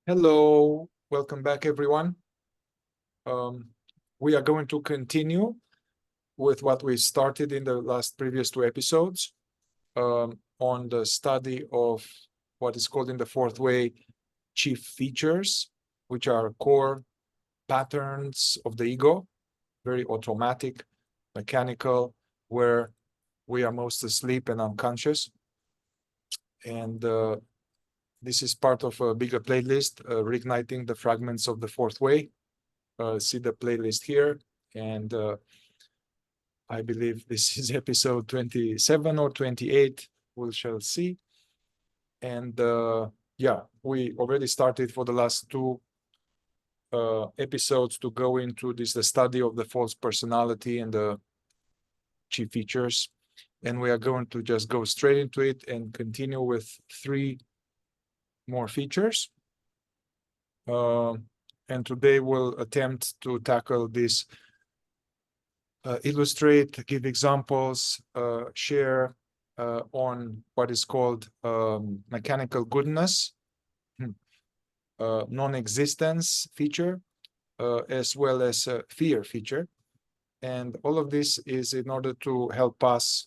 Hello, welcome back, everyone. We are going to continue with what we started in the previous two episodes on the study of what is called in the fourth way chief features, which are core patterns of the ego, very automatic, mechanical, where we are most asleep and unconscious. And this is part of a bigger playlist, Reigniting the Fragments of the Fourth Way. See the playlist here. And I believe this is episode 27 or 28, we shall see. And yeah, we already started for the last two episodes to go into the study of the false personality and the chief features. And we are going to just go straight into it and continue with three more features. And today we'll attempt to tackle this, illustrate, give examples, share on what is called mechanical goodness, non-existence feature, as well as fear feature. And all of this is in order to help us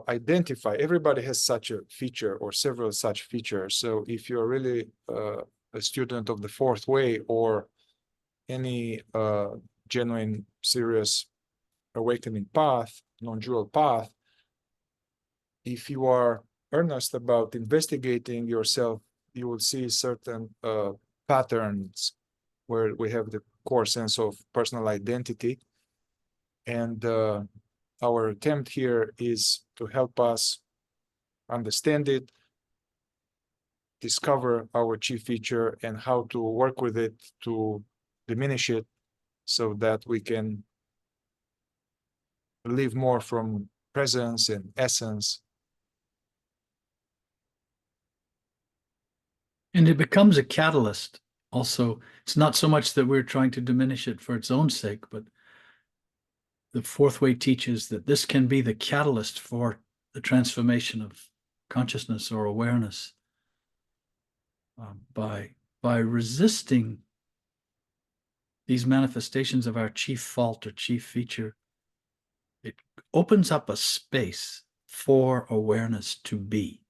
identify. Everybody has such a feature or several such features. So if you're really a student of the fourth way or any genuine, serious awakening path, non-dual path, if you are earnest about investigating yourself, you will see certain patterns where we have the core sense of personal identity. And our attempt here is to help us understand it, discover our chief feature, and how to work with it to diminish it so that we can live more from presence and essence. And it becomes a catalyst. Also, it's not so much that we're trying to diminish it for its own sake, but the fourth way teaches that this can be the catalyst for the transformation of consciousness or awareness. By resisting these manifestations of our chief fault or chief feature, it opens up a space for awareness to be.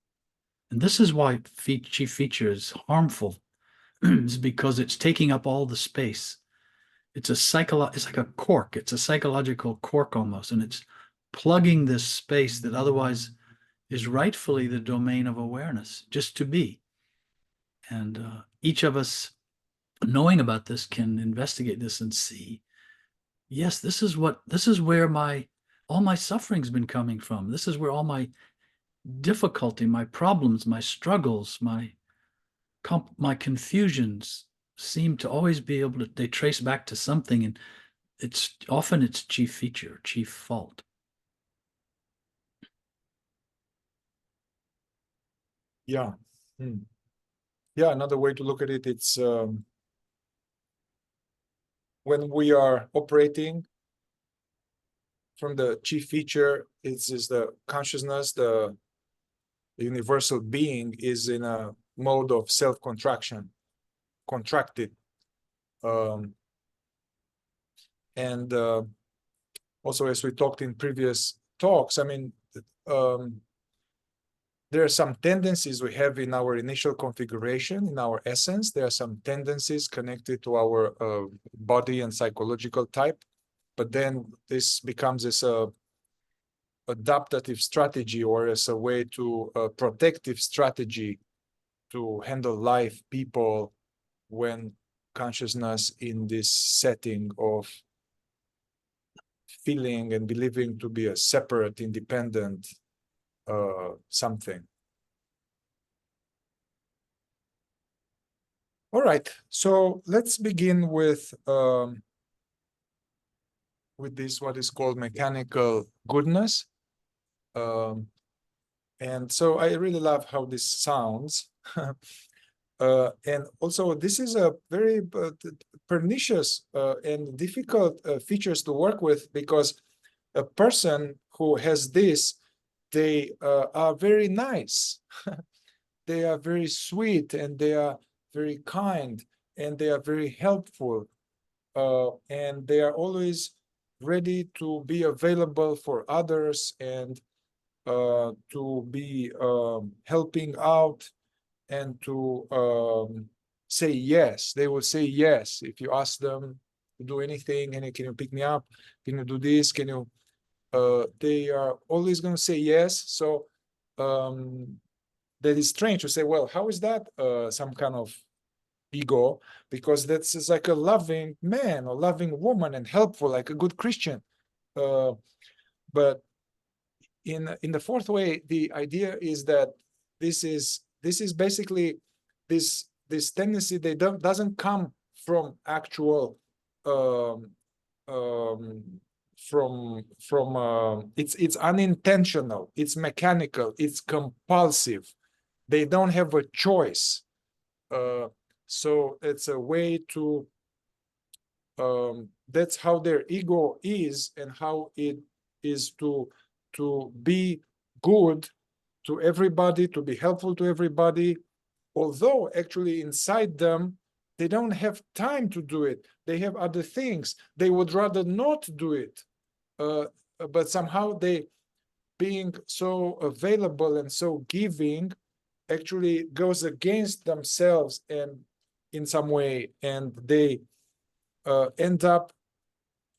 And this is why chief feature is harmful, is because it's taking up all the space. It's like a cork. It's a psychological cork almost, and it's plugging this space that otherwise is rightfully the domain of awareness, just to be. And each of us, knowing about this, can investigate this and see, yes, this is where all my suffering's been coming from. This is where all my difficulty, my problems, my struggles, my confusions seem to always be able to, they trace back to something, and it's often its chief feature, chief fault. Yeah. Yeah, another way to look at it, it's when we are operating from the chief feature, it's the consciousness, the universal being is in a mode of self-contraction, contracted. And also, as we talked in previous talks, I mean, there are some tendencies we have in our initial configuration, in our essence. There are some tendencies connected to our body and psychological type, but then this becomes this adaptive strategy, or as a way to a protective strategy to handle life, people, when consciousness in this setting of feeling and believing to be a separate, independent something. All right, so let's begin with this, what is called mechanical goodness. And so I really love how this sounds. And also, this is a very pernicious and difficult features to work with, because a person who has this, they are very nice. They are very sweet, and they are very kind, and they are very helpful, and they are always ready to be available for others and to be helping out and to say yes. They will say yes if you ask them to do anything. And can you pick me up? Can you do this? Can you? They are always going to say yes. So that is strange to say, well, how is that some kind of ego? Because that's is like a loving man or loving woman and helpful, like a good Christian. But in the fourth way, the idea is that this is basically this tendency that doesn't come from actual it's unintentional, it's mechanical, it's compulsive. They don't have a choice. So it's a way to that's how their ego is, and how it is to be good to everybody, to be helpful to everybody, although actually inside them they don't have time to do it. They have other things. They would rather not do it. But somehow they, being so available and so giving, actually goes against themselves and in some way, and they end up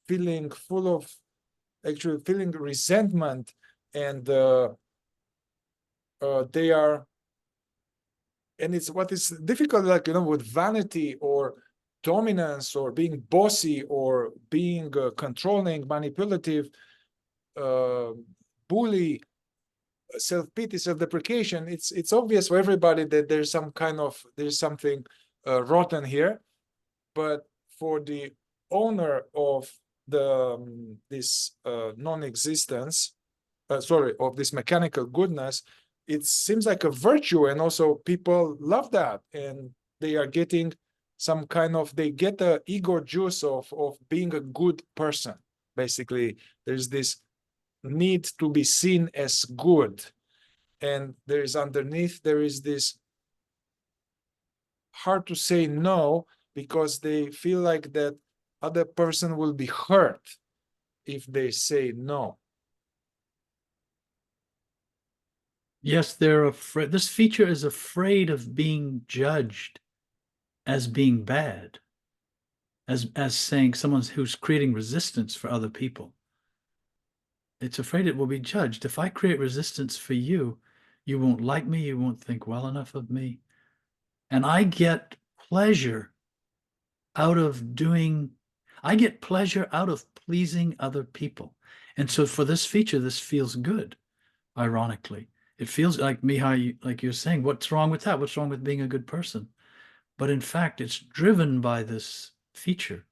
feeling full of, actually feeling resentment, and they are, and it's what is difficult, like, with vanity or dominance or being bossy or being controlling, manipulative, bully, self-pity, self-deprecation. It's obvious for everybody that there's something rotten here. But for the owner of this non-existence, of this mechanical goodness, it seems like a virtue, and also people love that, and they are getting some kind of, they get the ego juice of being a good person. Basically, there's this need to be seen as good, and there is underneath, there is this hard to say no, because they feel like that other person will be hurt if they say no. Yes, they're afraid. This feature is afraid of being judged as being bad, as saying someone who's creating resistance for other people. It's afraid it will be judged. If I create resistance for you, you won't like me, you won't think well enough of me. And I get pleasure out of pleasing other people. And so for this feature, this feels good, ironically. It feels like, Mihai, like you're saying, what's wrong with that? What's wrong with being a good person? But in fact, it's driven by this feature,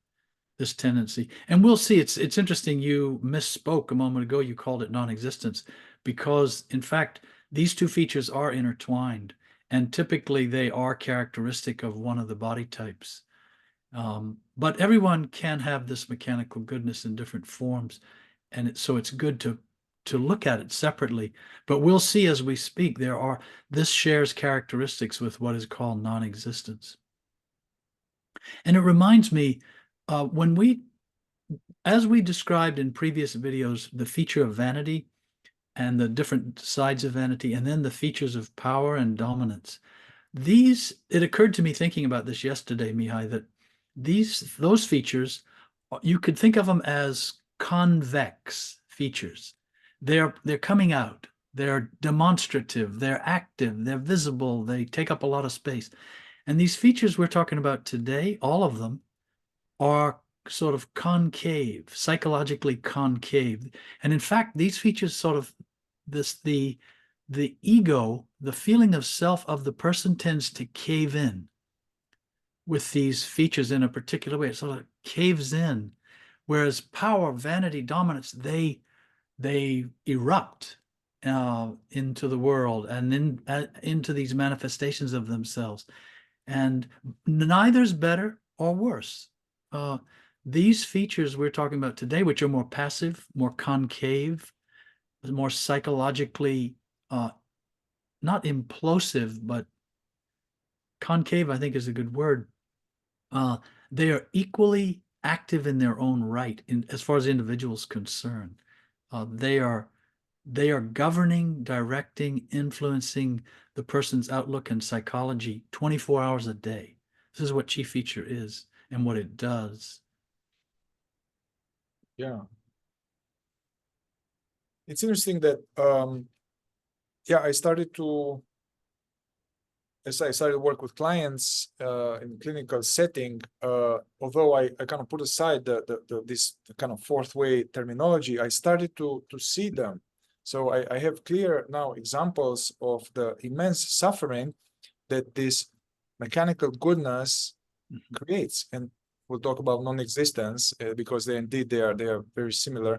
this tendency. And we'll see. It's interesting. You misspoke a moment ago. You called it non-existence, because in fact, these two features are intertwined, and typically they are characteristic of one of the body types. But everyone can have this mechanical goodness in different forms, and so it's good to look at it separately. But we'll see as we speak, this shares characteristics with what is called non-existence. And it reminds me, as we described in previous videos, the feature of vanity and the different sides of vanity, and then the features of power and dominance. It occurred to me thinking about this yesterday, Mihai, that those features, you could think of them as convex features. They're coming out, they're demonstrative, they're active, they're visible, they take up a lot of space. And these features we're talking about today, all of them, are sort of concave, psychologically concave. And in fact, these features sort of the ego, the feeling of self of the person, tends to cave in with these features in a particular way. It sort of caves in. Whereas power, vanity, dominance, they erupt into the world and into these manifestations of themselves. And neither's better or worse. These features we're talking about today, which are more passive, more concave, more psychologically not implosive, but concave, I think, is a good word. They are equally active in their own right, as far as the individual's concerned. They are governing, directing, influencing the person's outlook and psychology 24 hours a day. This is what chief feature is and what it does. Yeah. It's interesting that, I started to, as I started to work with clients in clinical setting, although I kind of put aside this kind of fourth way terminology, I started to see them. So I have clear now examples of the immense suffering that this mechanical goodness creates. And we'll talk about non-existence because they are very similar.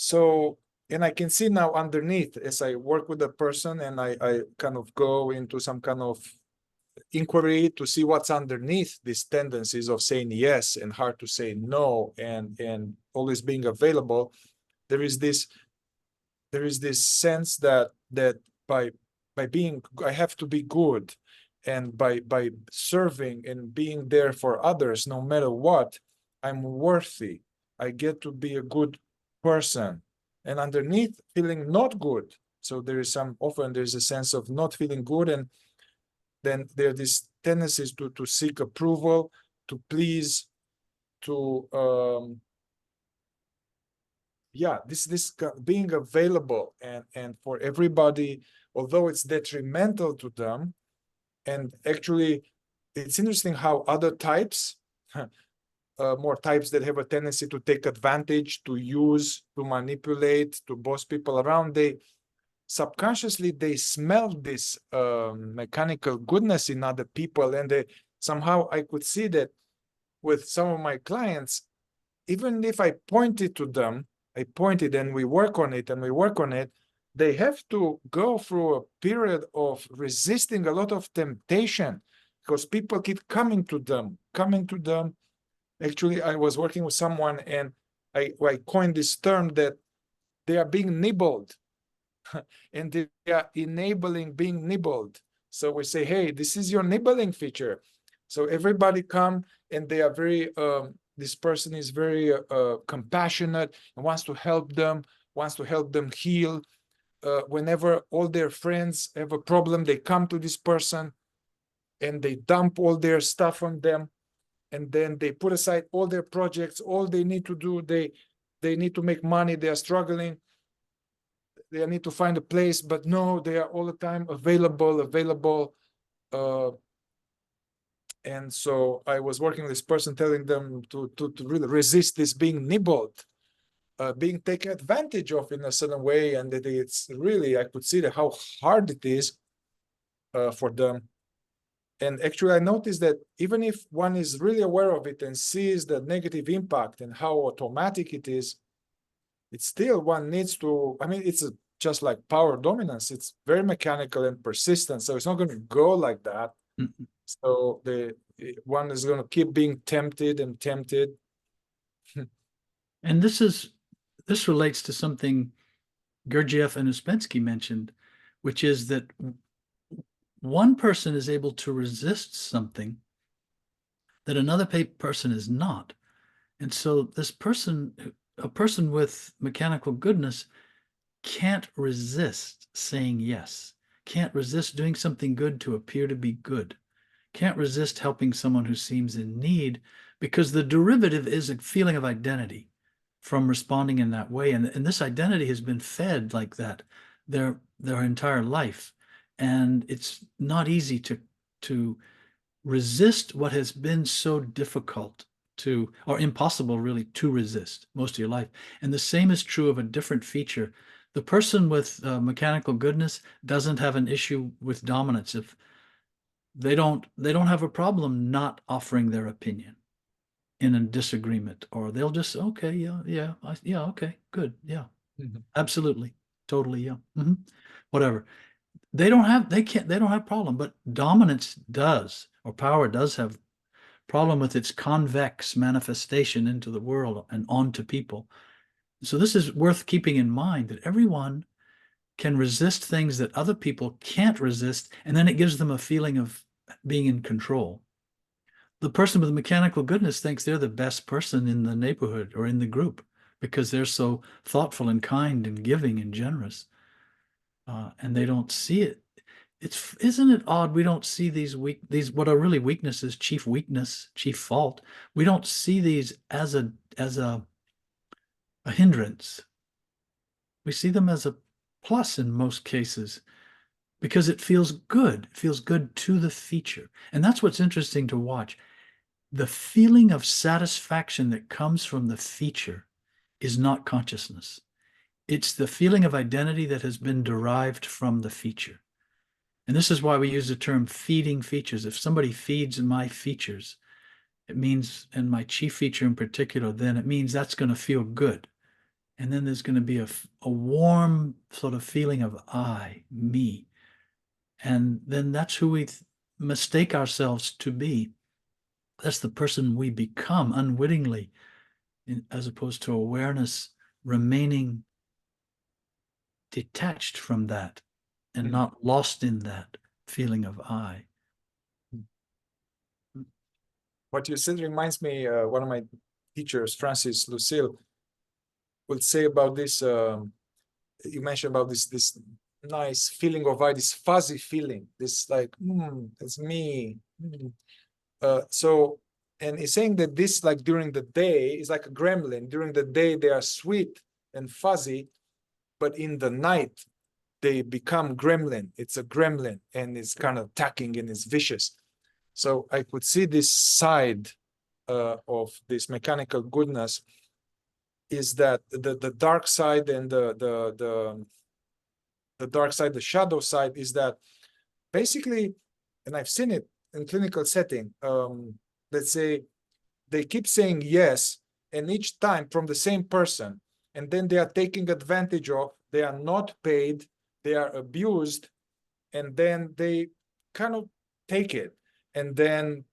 So, and I can see now underneath as I work with the person and I kind of go into some kind of inquiry to see what's underneath these tendencies of saying yes and hard to say no and always being available. There is this sense that by being, I have to be good, and by serving and being there for others no matter what, I'm worthy. I get to be a good person, and underneath feeling not good. So there is often there's a sense of not feeling good, and then there are these tendencies to seek approval, to please, to this being available and for everybody, although it's detrimental to them. And actually, it's interesting how other types, more types that have a tendency to take advantage, to use, to manipulate, to boss people around, they subconsciously smell this mechanical goodness in other people, and they somehow, I could see that with some of my clients, even if I pointed to them, and we work on it, they have to go through a period of resisting a lot of temptation because people keep coming to them. Actually, I was working with someone and I coined this term that they are being nibbled and they are enabling being nibbled. So we say, hey, this is your nibbling feature. So everybody come and they are very, this person is very compassionate and wants to help them heal. Whenever all their friends have a problem, they come to this person and they dump all their stuff on them. And then they put aside all their projects, all they need to do, they need to make money, they are struggling. They need to find a place, but no, they are all the time available. And so I was working with this person, telling them to really resist this being nibbled, being taken advantage of in a certain way. And that it's really, I could see how hard it is for them. And actually, I noticed that even if one is really aware of it and sees the negative impact and how automatic it is, it's still one needs to, I mean, it's just like power dominance. It's very mechanical and persistent. So it's not going to go like that. Mm-hmm. So one is going to keep being tempted and tempted. And this relates to something Gurdjieff and Uspensky mentioned, which is that one person is able to resist something that another person is not. And so this person, a person with mechanical goodness, can't resist saying yes, can't resist doing something good to appear to be good, can't resist helping someone who seems in need, because the derivative is a feeling of identity from responding in that way. And this identity has been fed like that their entire life. And it's not easy to resist what has been so difficult to, or impossible really, to resist most of your life. And the same is true of a different feature. The person with mechanical goodness doesn't have an issue with dominance. If they don't have a problem not offering their opinion in a disagreement, or they'll just, okay, yeah, okay, good, yeah, absolutely, totally, yeah, whatever. They don't have problem, but dominance does, or power does have problem with its convex manifestation into the world and onto people. So this is worth keeping in mind, that everyone can resist things that other people can't resist, and then it gives them a feeling of being in control. The person with mechanical goodness thinks they're the best person in the neighborhood or in the group because they're so thoughtful and kind and giving and generous. And they don't see it. Isn't it odd we don't see these what are really weaknesses, chief weakness, chief fault. We don't see these as a hindrance. We see them as a plus in most cases because it feels good. It feels good to the feature. And that's what's interesting to watch. The feeling of satisfaction that comes from the feature is not consciousness. It's the feeling of identity that has been derived from the feature. And this is why we use the term feeding features. If somebody feeds my features, it means, and my chief feature in particular, then it means that's going to feel good. And then there's going to be a warm sort of feeling of I, me. And then that's who we mistake ourselves to be. That's the person we become unwittingly, as opposed to awareness remaining detached from that and not lost in that feeling of I. What you said reminds me, one of my teachers, Francis Lucille, would say about this. You mentioned about this nice feeling of I, this fuzzy feeling, this like, it's me. So, and he's saying that this, like during the day, is like a gremlin. During the day, they are sweet and fuzzy, but in the night, they become gremlin. It's a gremlin, and it's kind of attacking and it's vicious. So I could see this side of this mechanical goodness is that the dark side and the dark side, the shadow side, is that basically, and I've seen it in clinical setting, let's say they keep saying yes, and each time from the same person, and then they are taking advantage of, they are not paid, they are abused, and then they kind of take it, and then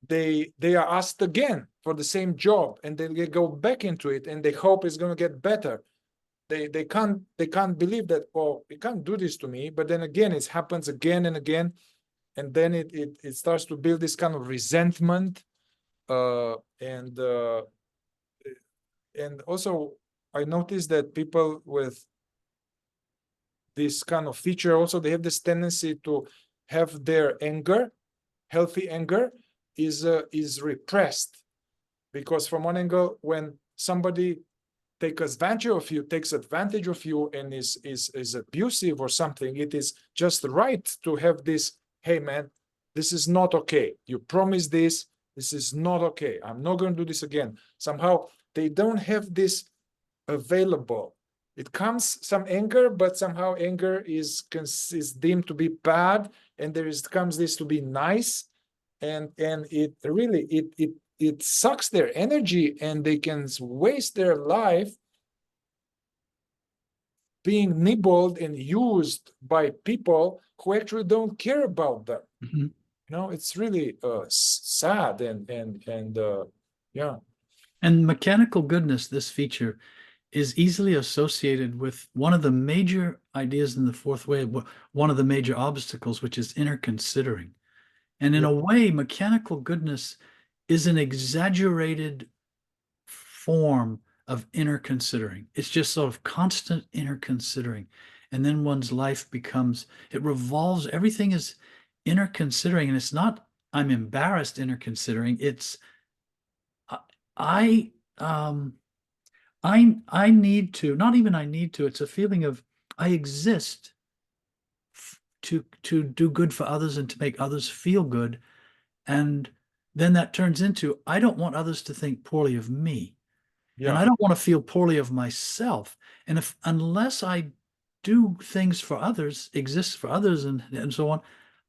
they are asked again for the same job, and then they go back into it, and they hope it's going to get better. They can't believe that, oh, you can't do this to me. But then again, it happens again and again, and then it starts to build this kind of resentment, and also I noticed that people with this kind of feature also, they have this tendency to have their anger, healthy anger, is repressed, because from one angle, when somebody takes advantage of you and is abusive or something, it is just right to have this, hey man, this is not okay. You promised this is not okay. I'm not going to do this again. Somehow they don't have this available. It comes some anger, but somehow anger is deemed to be bad, and comes this to be nice, and it really it sucks their energy, and they can waste their life being nibbled and used by people who actually don't care about them. It's really sad, and yeah. And mechanical goodness, this feature, is easily associated with one of the major ideas in the fourth way, one of the major obstacles, which is inner considering. And in a way, mechanical goodness is an exaggerated form of inner considering. It's just sort of constant inner considering. And then one's life it revolves, everything is inner considering. And it's not, I'm embarrassed inner considering. It's, I need to, not even I need to, it's a feeling of I exist to do good for others and to make others feel good. And then that turns into, I don't want others to think poorly of me. Yeah. And I don't want to feel poorly of myself. And unless I do things for others, exist for others and so on,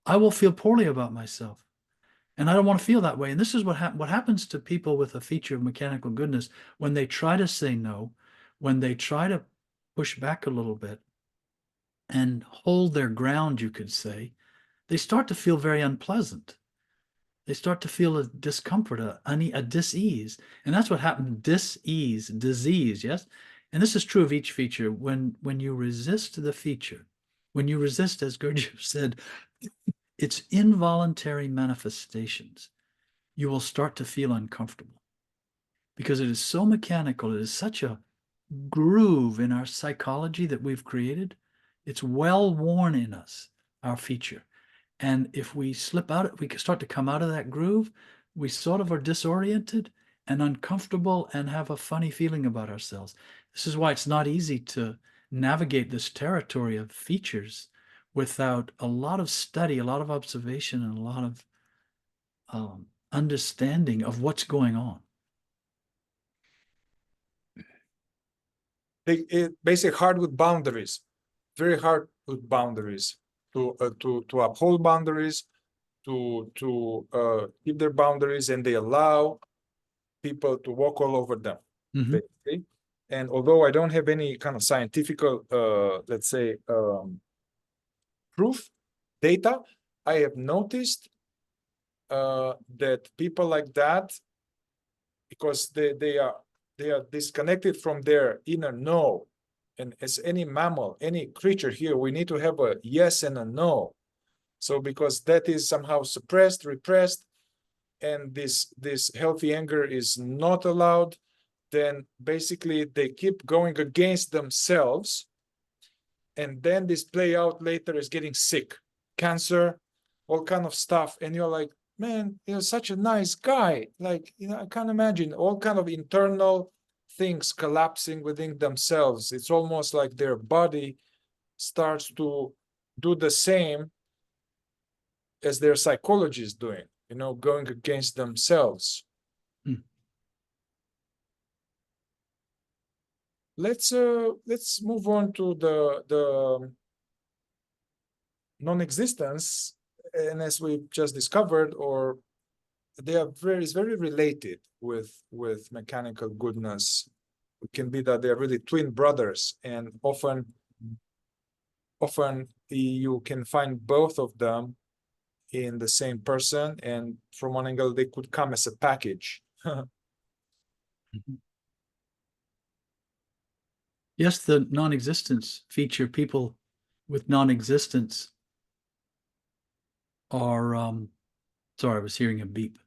I will feel poorly about myself. And I don't want to feel that way. And this is what happens to people with a feature of mechanical goodness when they try to say no, when they try to push back a little bit and hold their ground, you could say, they start to feel very unpleasant. They start to feel a discomfort, a dis-ease. And that's what happened. Dis-ease, disease, yes? And this is true of each feature. When you resist the feature, when you resist, as Gurdjieff said, its involuntary manifestations, you will start to feel uncomfortable because it is so mechanical. It is such a groove in our psychology that we've created. It's well worn in us, our feature. And if we slip out, we start to come out of that groove, we sort of are disoriented and uncomfortable and have a funny feeling about ourselves. This is why it's not easy to navigate this territory of features without a lot of study, a lot of observation, and a lot of understanding of what's going on. Basically hard with boundaries, very hard with boundaries, to uphold boundaries, to keep their boundaries, and they allow people to walk all over them, basically. And although I don't have any kind of scientific, let's say, proof, data, I have noticed that people like that, because they are disconnected from their inner no. And as any mammal, any creature here, we need to have a yes and a no. So because that is somehow suppressed, repressed, and this healthy anger is not allowed, then basically they keep going against themselves. And then this play out later as getting sick, cancer, all kind of stuff. And you're like, man, you're such a nice guy. Like, I can't imagine all kind of internal things collapsing within themselves. It's almost like their body starts to do the same as their psychology is doing, going against themselves. Let's move on to the non-existence, and as we've just discovered, or they are very related with mechanical goodness. It can be that they are really twin brothers, and often you can find both of them in the same person, and from one angle they could come as a package. Yes, the non-existence feature, people with non-existence are, sorry, I was hearing a beep.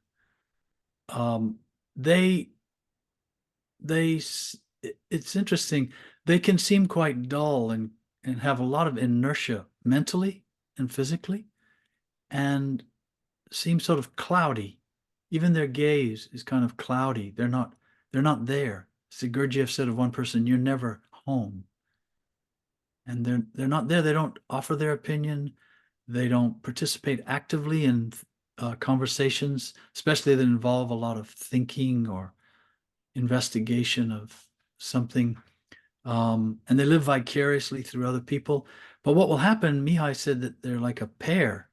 It's interesting. They can seem quite dull and have a lot of inertia mentally and physically, and seem sort of cloudy. Even their gaze is kind of cloudy. They're not there. As Gurdjieff said of one person, "You're never home." And they're not there. They don't offer their opinion. They don't participate actively in conversations, especially that involve a lot of thinking or investigation of something. And they live vicariously through other people. But what will happen, Mihai said that they're like a pair,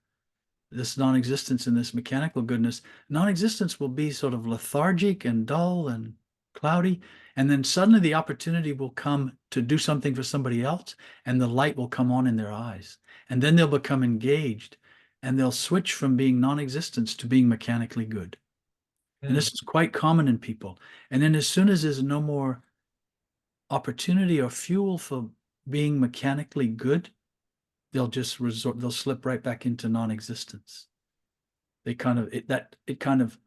this non-existence and this mechanical goodness. Non-existence will be sort of lethargic and dull and cloudy, and then suddenly the opportunity will come to do something for somebody else, and the light will come on in their eyes, and then they'll become engaged, and they'll switch from being non-existence to being mechanically good. And this is quite common in people. And then as soon as there's no more opportunity or fuel for being mechanically good, they'll just they'll slip right back into non-existence. It kind of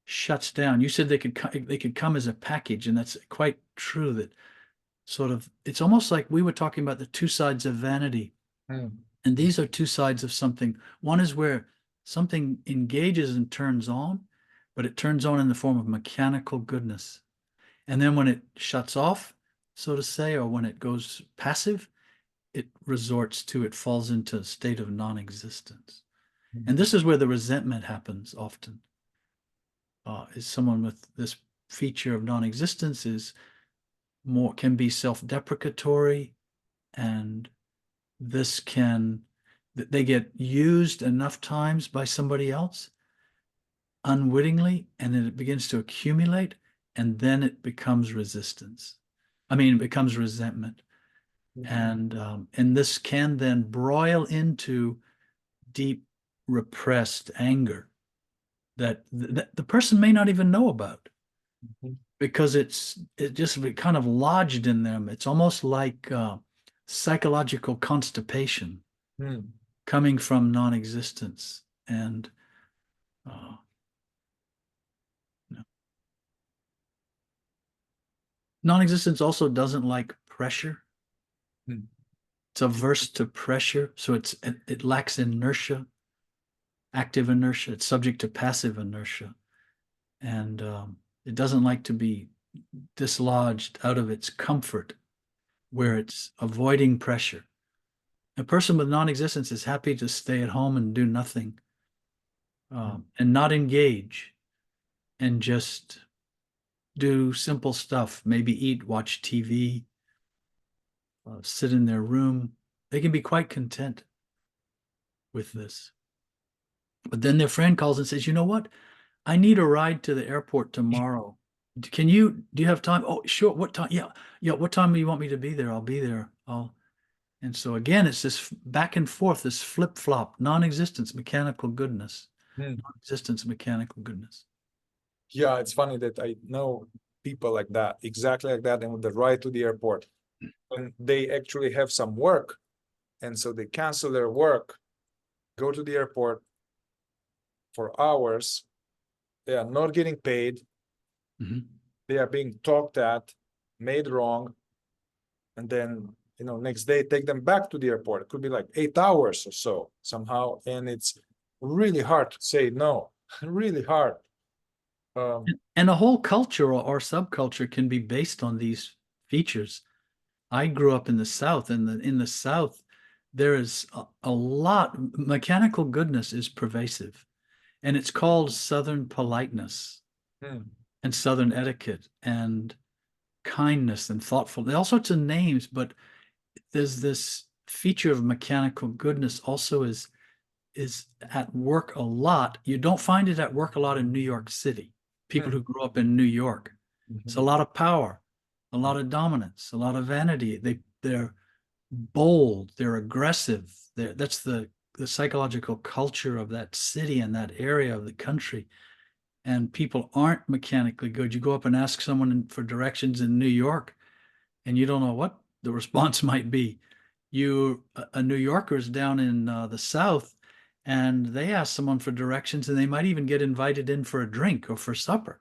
shuts down. You said they could come as a package, and that's quite true. That sort of, it's almost like we were talking about the two sides of vanity, and these are two sides of something. One is where something engages and turns on, but it turns on in the form of mechanical goodness, and then when it shuts off, so to say, or when it goes passive, it falls into a state of non-existence. And this is where the resentment happens often. Is someone with this feature of non-existence can be self-deprecatory, and they get used enough times by somebody else unwittingly, and then it begins to accumulate, and then it becomes resistance. It becomes resentment. And this can then broil into deep repressed anger that the person may not even know about. Mhm. because it just kind of lodged in them. It's almost like psychological constipation Mm. coming from non-existence. And uh, no. Non-existence also doesn't like pressure. Mm. It's averse to pressure, so it lacks inertia, active inertia. It's subject to passive inertia, and it doesn't like to be dislodged out of its comfort, where it's avoiding pressure. A person with non-existence is happy to stay at home and do nothing, and not engage, and just do simple stuff. Maybe eat, watch TV, sit in their room. They can be quite content with this. But then their friend calls and says, "You know what? I need a ride to the airport tomorrow. Do you have time? Oh, sure. What time? Yeah. Yeah. What time do you want me to be there? I'll be there. And so again, it's this back and forth, this flip flop, non-existence, mechanical goodness, Mm. non-existence, mechanical goodness. Yeah, it's funny that I know people like that, exactly like that, and with the ride to the airport, when they actually have some work, and so they cancel their work, go to the airport for hours. They are not getting paid. Mhm. They are being talked at, made wrong, and then next day take them back to the airport. It could be like 8 hours or so somehow, and it's really hard to say no. Really hard. And a whole culture or subculture can be based on these features. I grew up in the South, and in the South, there is a lot. Mechanical goodness is pervasive, and it's called Southern politeness hmm, and Southern etiquette and kindness and thoughtfulness. All sorts of names, but there's this feature of mechanical goodness also is at work a lot. You don't find it at work a lot in New York City. People hmm, who grew up in New York. It's a mhm, lot of power, a lot of dominance, a lot of vanity. They're bold, they're aggressive. That's the psychological culture of that city and that area of the country. And people aren't mechanically good. You go up and ask someone for directions in New York, and you don't know what the response might be. A New Yorker's down in the South, and they ask someone for directions, and they might even get invited in for a drink or for supper.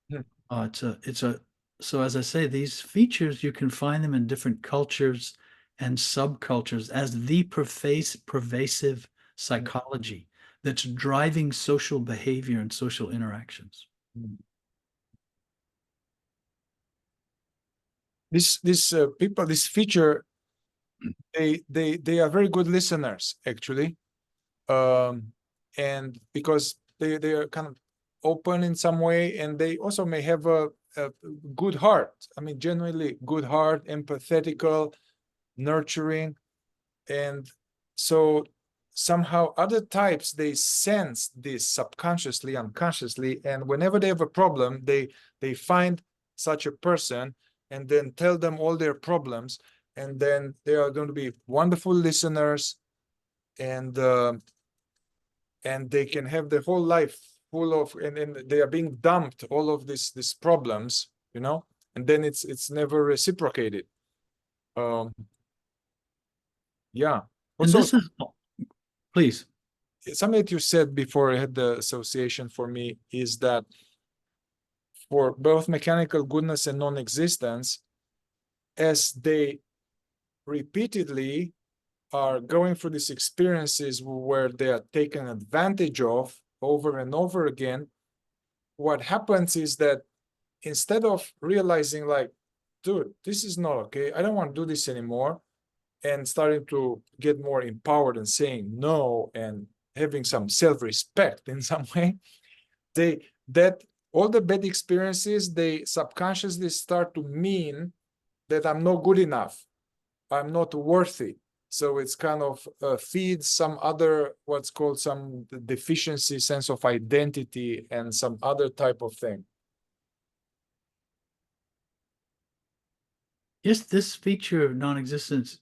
hmm. It's a So as I say, these features you can find them in different cultures and subcultures as the pervasive psychology that's driving social behavior and social interactions. This people, this feature, they are very good listeners actually, um, and because they are kind of open in some way, and they also may have a good heart. I mean, genuinely good heart, empathetical, nurturing, and so somehow other types, they sense this subconsciously, unconsciously, and whenever they have a problem, they find such a person and then tell them all their problems, and then they are going to be wonderful listeners, and they can have the whole life full of, and they are being dumped all of these problems, and then it's never reciprocated. um yeah. And Also, this is, please. something that you said before, I had the association for me, is that for both mechanical goodness and non-existence, as they repeatedly are going through these experiences where they are taken advantage of over and over again, what happens is that instead of realizing like, dude, this is not okay, I don't want to do this anymore, and starting to get more empowered and saying no and having some self-respect in some way, they that all the bad experiences, they subconsciously start to mean that I'm not good enough, I'm not worthy. So it's kind of feeds some other, what's called some deficiency sense of identity and some other type of thing. Yes, this feature of non-existence,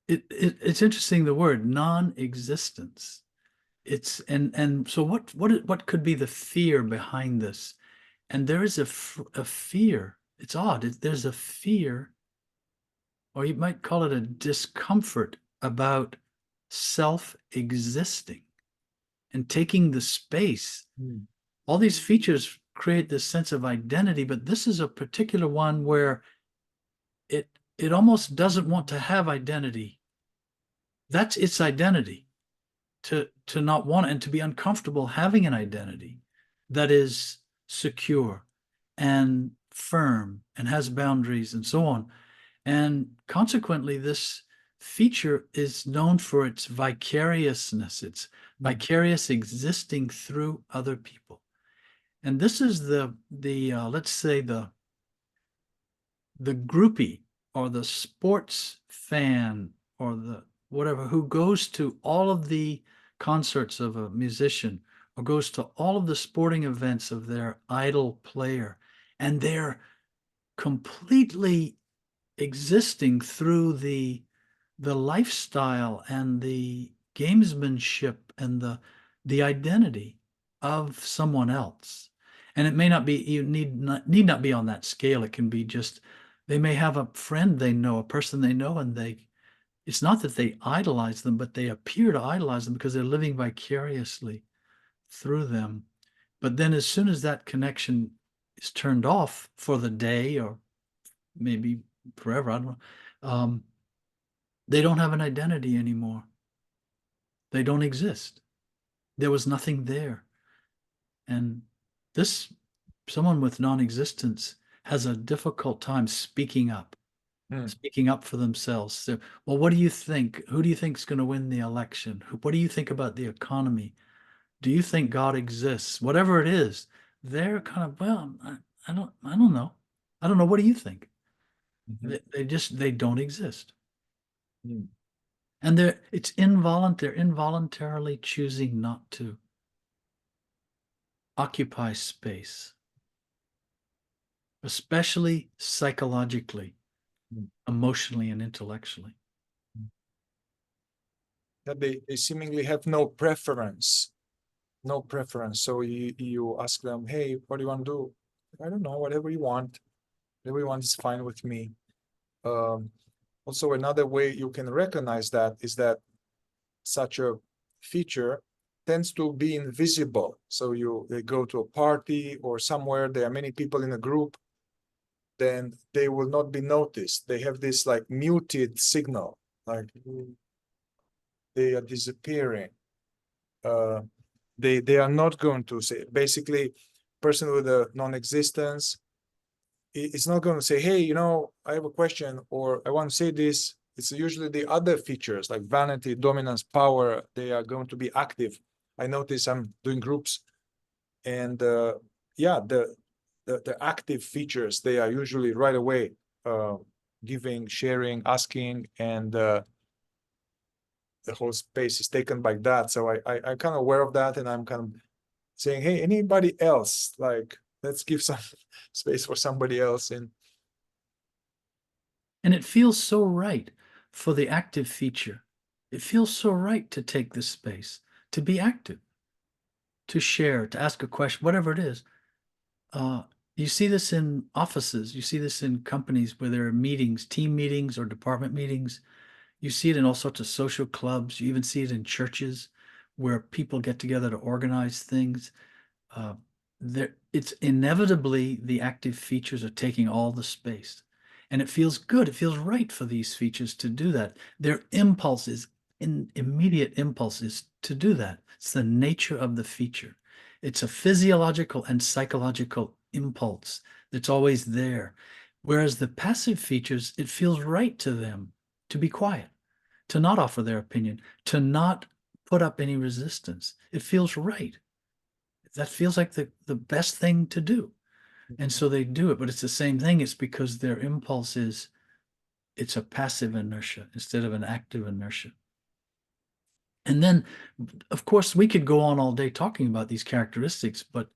it's interesting, the word non-existence. It's and so what could be the fear behind this? And there is a fear. It's odd. There's a fear, or you might call it a discomfort about self-existing and taking the space. Mm. All these features create this sense of identity, but this is a particular one where it almost doesn't want to have identity. That's its identity, to not want it and to be uncomfortable having an identity that is secure and firm and has boundaries and so on. And consequently, this feature is known for its vicariousness, its vicarious existing through other people. And this is the let's say the groupie or the sports fan or the whatever who goes to all of the concerts of a musician or goes to all of the sporting events of their idol player, and they're completely existing through the lifestyle and the gamesmanship and the identity of someone else. And it may not be, you need not be on that scale. It can be just, they may have a friend they know, a person they know, and it's not that they idolize them, but they appear to idolize them because they're living vicariously through them. But then as soon as that connection is turned off for the day or maybe forever, I don't know, they don't have an identity anymore. They don't exist. There was nothing there. And someone with non-existence has a difficult time speaking up for themselves. So, well, what do you think? Who do you think is going to win the election? What do you think about the economy? Do you think God exists? Whatever it is, they're kind of, well, I don't know. I don't know. What do you think? They don't exist. And they're involuntarily choosing not to occupy space, especially psychologically, emotionally, and intellectually. That they seemingly have no preference. So you ask them, hey, what do you want to do? I don't know, whatever you want. Whatever you want is fine with me. Also, another way you can recognize that is that such a feature tends to be invisible. So they go to a party or somewhere, there are many people in a group, then they will not be noticed. They have this like muted signal, like they are disappearing. They are not going to say, basically, person with a non-existence, it's not going to say, hey, I have a question, or I want to say this. It's usually the other features like vanity, dominance, power. They are going to be active. I notice I'm doing groups, and the active features, they are usually right away giving, sharing, asking, and the whole space is taken by that. So I'm kind of aware of that, and I'm kind of saying, hey, anybody else, like, let's give some space for somebody else. And it feels so right for the active feature. It feels so right to take this space, to be active, to share, to ask a question, whatever it is. You see this in offices. You see this in companies where there are meetings, team meetings or department meetings. You see it in all sorts of social clubs. You even see it in churches where people get together to organize things. It's inevitably the active features are taking all the space. And it feels good. It feels right for these features to do that. Their immediate impulse is to do that. It's the nature of the feature. It's a physiological and psychological impulse that's always there. Whereas the passive features, it feels right to them to be quiet, to not offer their opinion, to not put up any resistance. It feels right. That feels like the best thing to do. And so they do it, but it's the same thing. It's because their impulse it's a passive inertia instead of an active inertia. And then, of course, we could go on all day talking about these characteristics, but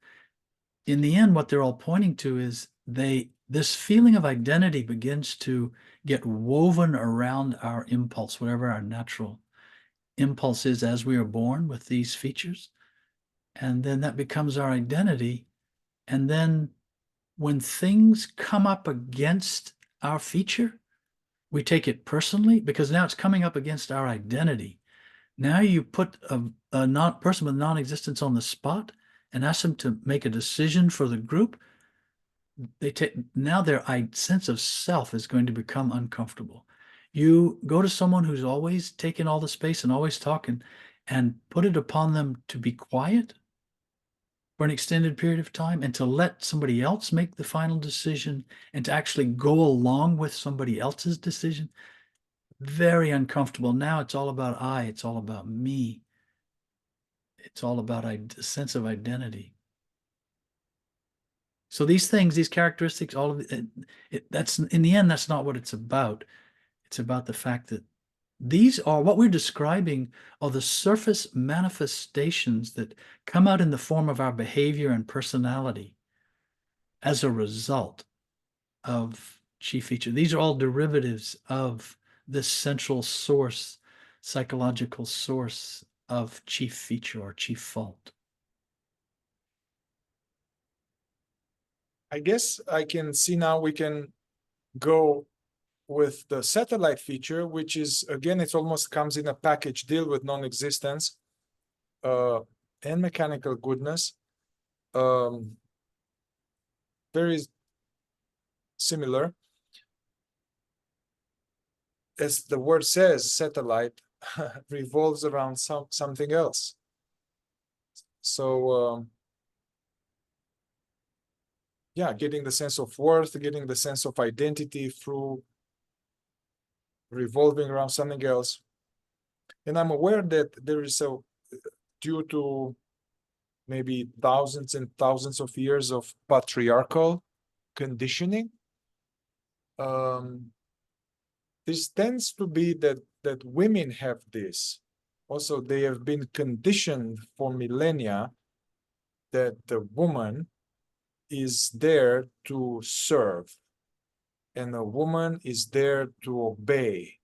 in the end, what they're all pointing to is this feeling of identity begins to get woven around our impulse, whatever our natural impulse is as we are born with these features. And then that becomes our identity. And then when things come up against our feature, we take it personally because now it's coming up against our identity. Now you put a person with non-existence on the spot and ask them to make a decision for the group. Now their sense of self is going to become uncomfortable. You go to someone who's always taking all the space and always talking and put it upon them to be quiet for an extended period of time and to let somebody else make the final decision and to actually go along with somebody else's decision. Very uncomfortable. Now it's all about I, it's all about me. It's all about a sense of identity. So these things, these characteristics, all of it, that's in the end, that's not what it's about. It's about the fact that these are what we're describing are the surface manifestations that come out in the form of our behavior and personality as a result of chief feature. These are all derivatives of this central source, psychological source of chief feature or chief fault. I guess I can see now we can go with the satellite feature, which is, again, it almost comes in a package deal with non-existence and mechanical goodness. Very similar. As the word says, satellite revolves around something else. So, yeah, getting the sense of worth, getting the sense of identity through revolving around something else. And I'm aware that there is due to maybe thousands and thousands of years of patriarchal conditioning, this tends to be that women have this. Also, they have been conditioned for millennia that the woman is there to serve, and the woman is there to obey,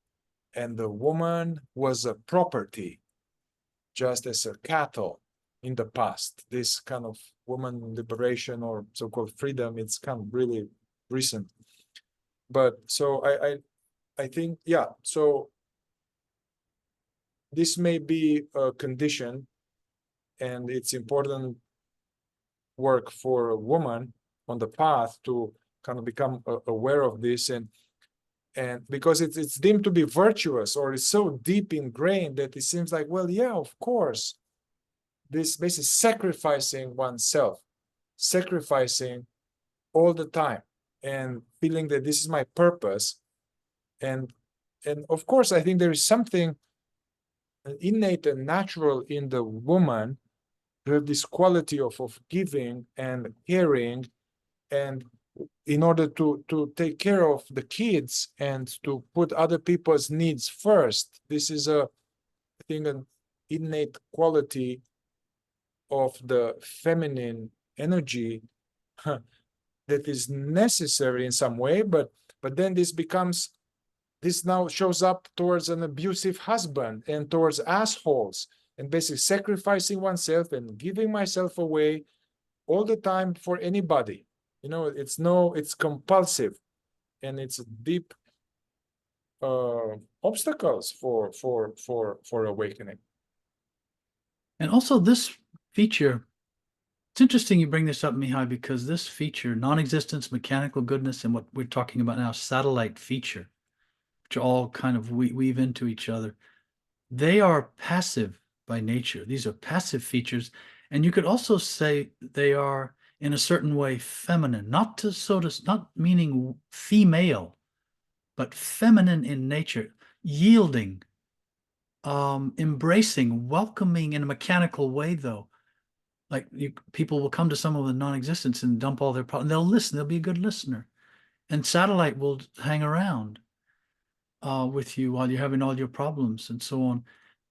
and the woman was a property, just as a cattle in the past. This kind of woman liberation or so-called freedom, it's kind of really recent. But so I think, yeah, so this may be a condition, and it's important work for a woman on the path to kind of become aware of this, and because it's deemed to be virtuous, or it's so deep ingrained that it seems like, well, yeah, of course, this basically sacrificing oneself, sacrificing all the time, and feeling that this is my purpose. And of course, I think there is something innate and natural in the woman to have this quality of giving and caring, and in order to take care of the kids and to put other people's needs first. This is I think, an innate quality of the feminine energy that is necessary in some way, but then this now shows up towards an abusive husband and towards assholes, and basically sacrificing oneself and giving myself away all the time for anybody. You know, it's compulsive, and it's deep obstacles for awakening. And also this feature, it's interesting you bring this up, Mihai, because this feature, non-existence, mechanical goodness, and what we're talking about now, satellite feature, which all kind of weave into each other, they are passive by nature. These are passive features. And you could also say they are in a certain way feminine, not meaning female, but feminine in nature, yielding, embracing, welcoming in a mechanical way, though. Like people will come to someone with non-existence and dump all their problems. They'll listen. They'll be a good listener. And satellite will hang around with you while you're having all your problems and so on.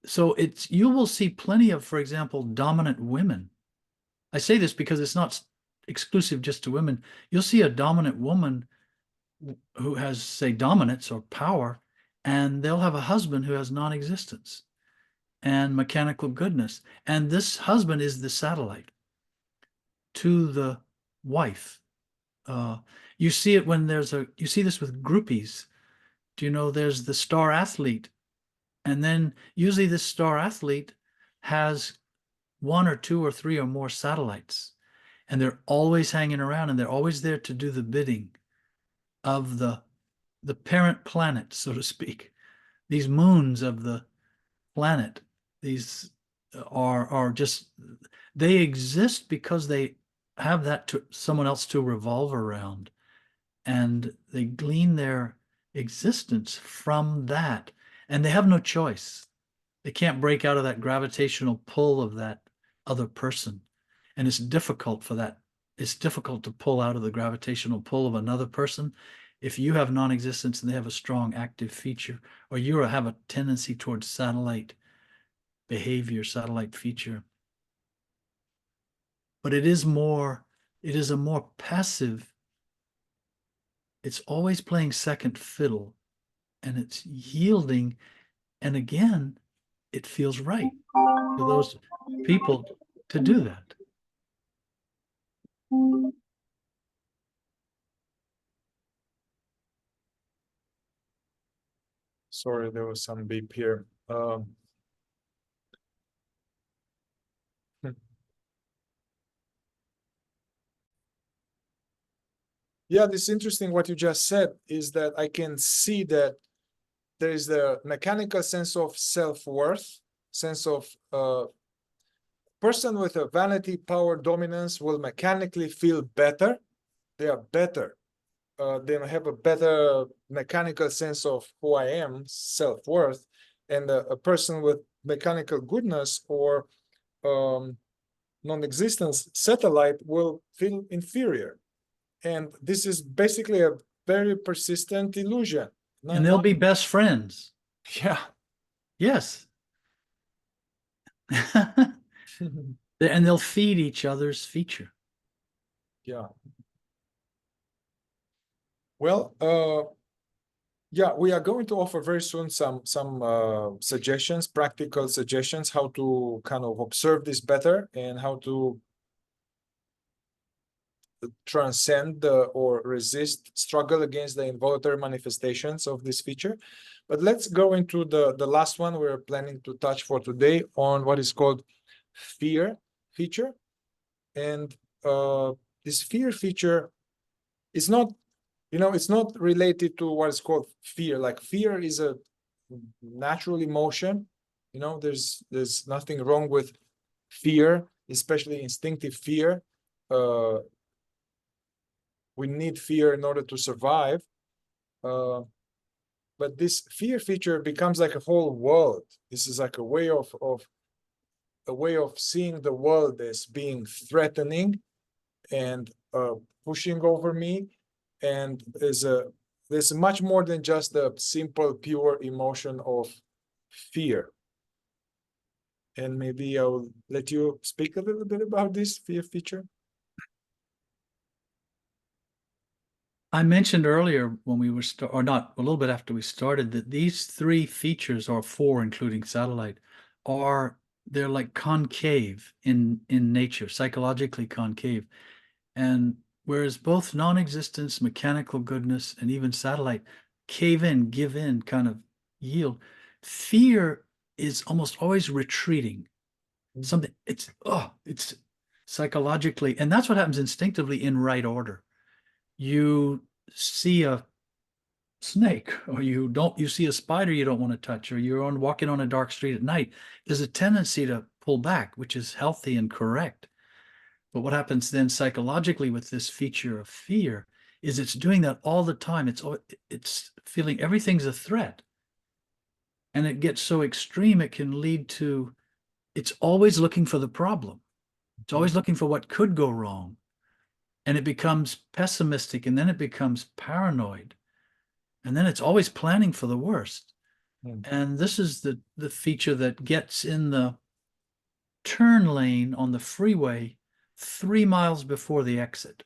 So you will see plenty of, for example, dominant women. I say this because it's not exclusive just to women. You'll see a dominant woman who has, say, dominance or power, and they'll have a husband who has non-existence and mechanical goodness. And this husband is the satellite to the wife. You see it when you see this with groupies. Do you know there's the star athlete? And then usually this star athlete has one or two or three or more satellites. And they're always hanging around and they're always there to do the bidding of the parent planet, so to speak. These moons of the planet, these are just, they exist because they have that to someone else to revolve around, and they glean their existence from that, and they have no choice. They can't break out of that gravitational pull of that other person, and it's difficult for that. It's difficult to pull out of the gravitational pull of another person if you have non-existence and they have a strong active feature, or you have a tendency towards satellite behavior, satellite feature. But it is a more passive, it's always playing second fiddle, and it's yielding. And again, it feels right to those people to do that. Sorry, there was some beep here. Yeah, this is interesting what you just said, is that I can see that there is the mechanical sense of self-worth, sense of person with a vanity, power, dominance will mechanically feel better. They are better. They have a better mechanical sense of who I am, self-worth. And a person with mechanical goodness or non-existence satellite will feel inferior. And this is basically a very persistent illusion. And they'll be best friends. Yeah. Yes. And they'll feed each other's feature. Yeah. Well, yeah, we are going to offer very soon some suggestions, practical suggestions, how to kind of observe this better and how to transcend or resist, struggle against the involuntary manifestations of this feature. But let's go into the last one we're planning to touch for today on what is called fear feature. And this fear feature is not, it's not related to what is called fear. Like fear is a natural emotion. There's nothing wrong with fear, especially instinctive fear. We need fear in order to survive. But this fear feature becomes like a whole world. This is like a way of seeing the world as being threatening and pushing over me. And there's much more than just the simple, pure emotion of fear. And maybe I'll let you speak a little bit about this fear feature. I mentioned earlier when we were or not, a little bit after we started, that these three features, or four including satellite, they're like concave in nature, psychologically concave. And whereas both non-existence, mechanical goodness, and even satellite cave in, give in, kind of yield, fear is almost always retreating. Something, it's psychologically, and that's what happens instinctively in right order. You see a snake, or you see a spider you don't want to touch, or you're walking on a dark street at night, there's a tendency to pull back, which is healthy and correct. But what happens then psychologically with this feature of fear is it's doing that all the time. It's feeling everything's a threat. And it gets so extreme, it can lead to, it's always looking for the problem. It's always looking for what could go wrong. And it becomes pessimistic, and then it becomes paranoid. And then it's always planning for the worst. And this is the feature that gets in the turn lane on the freeway 3 miles before the exit.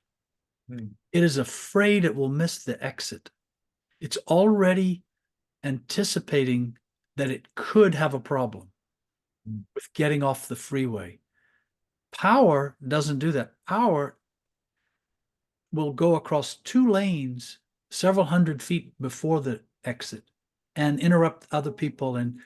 It is afraid it will miss the exit. It's already anticipating that it could have a problem with getting off the freeway. Power doesn't do that. Power will go across 2 lanes several hundred feet before the exit and interrupt other people and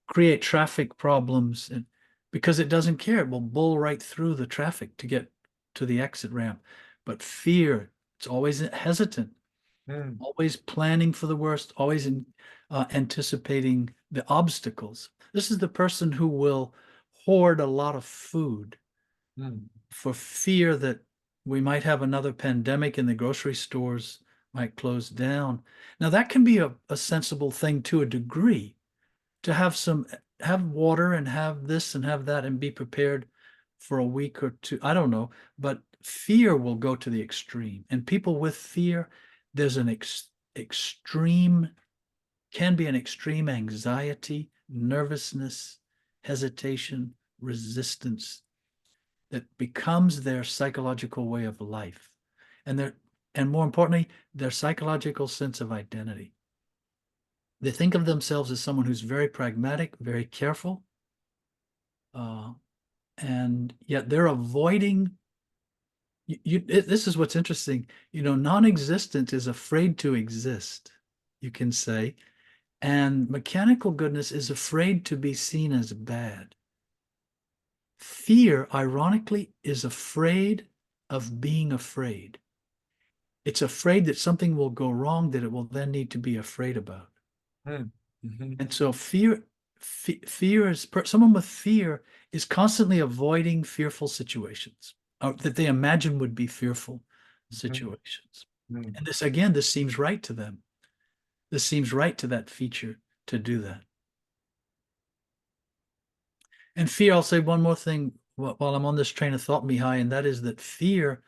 create traffic problems, and because it doesn't care, it will bull right through the traffic to get to the exit ramp. But fear, it's always hesitant, always planning for the worst, always anticipating the obstacles. This is the person who will hoard a lot of food for fear that we might have another pandemic and the grocery stores might close down. Now, that can be a sensible thing to a degree, to have water and have this and have that and be prepared for a week or two. I don't know, but fear will go to the extreme. And people with fear, there's an extreme, can be an extreme anxiety, nervousness, hesitation, resistance that becomes their psychological way of life. And more importantly, their psychological sense of identity. They think of themselves as someone who's very pragmatic, very careful, and yet they're avoiding. This is what's interesting. Non-existent is afraid to exist, you can say, and mechanical goodness is afraid to be seen as bad. Fear, ironically, is afraid of being afraid. It's afraid that something will go wrong that it will then need to be afraid about. And so fear is, someone with fear is constantly avoiding fearful situations that they imagine would be fearful situations. And this seems right to them. This seems right to that feature to do that. And fear, I'll say one more thing while I'm on this train of thought, Mihai, and that is that fear,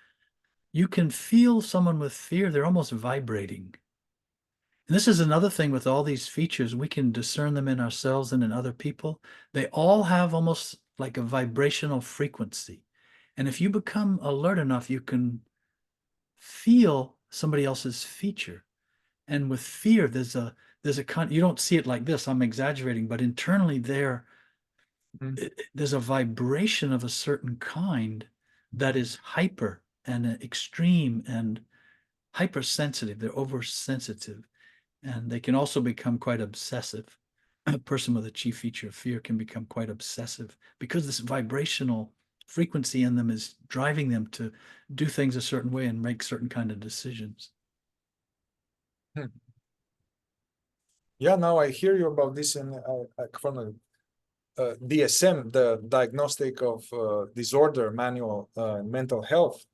you can feel someone with fear, they're almost vibrating. And this is another thing with all these features, we can discern them in ourselves and in other people. They all have almost like a vibrational frequency. And if you become alert enough, you can feel somebody else's feature. And with fear, there's a you don't see it like this, I'm exaggerating, but internally there's a vibration of a certain kind that is hyper and extreme and hypersensitive. They're oversensitive. And they can also become quite obsessive. A person with a chief feature of fear can become quite obsessive because this vibrational frequency in them is driving them to do things a certain way and make certain kind of decisions. Yeah, now I hear you about this in from DSM, the Diagnostic of Disorder Manual, mental health.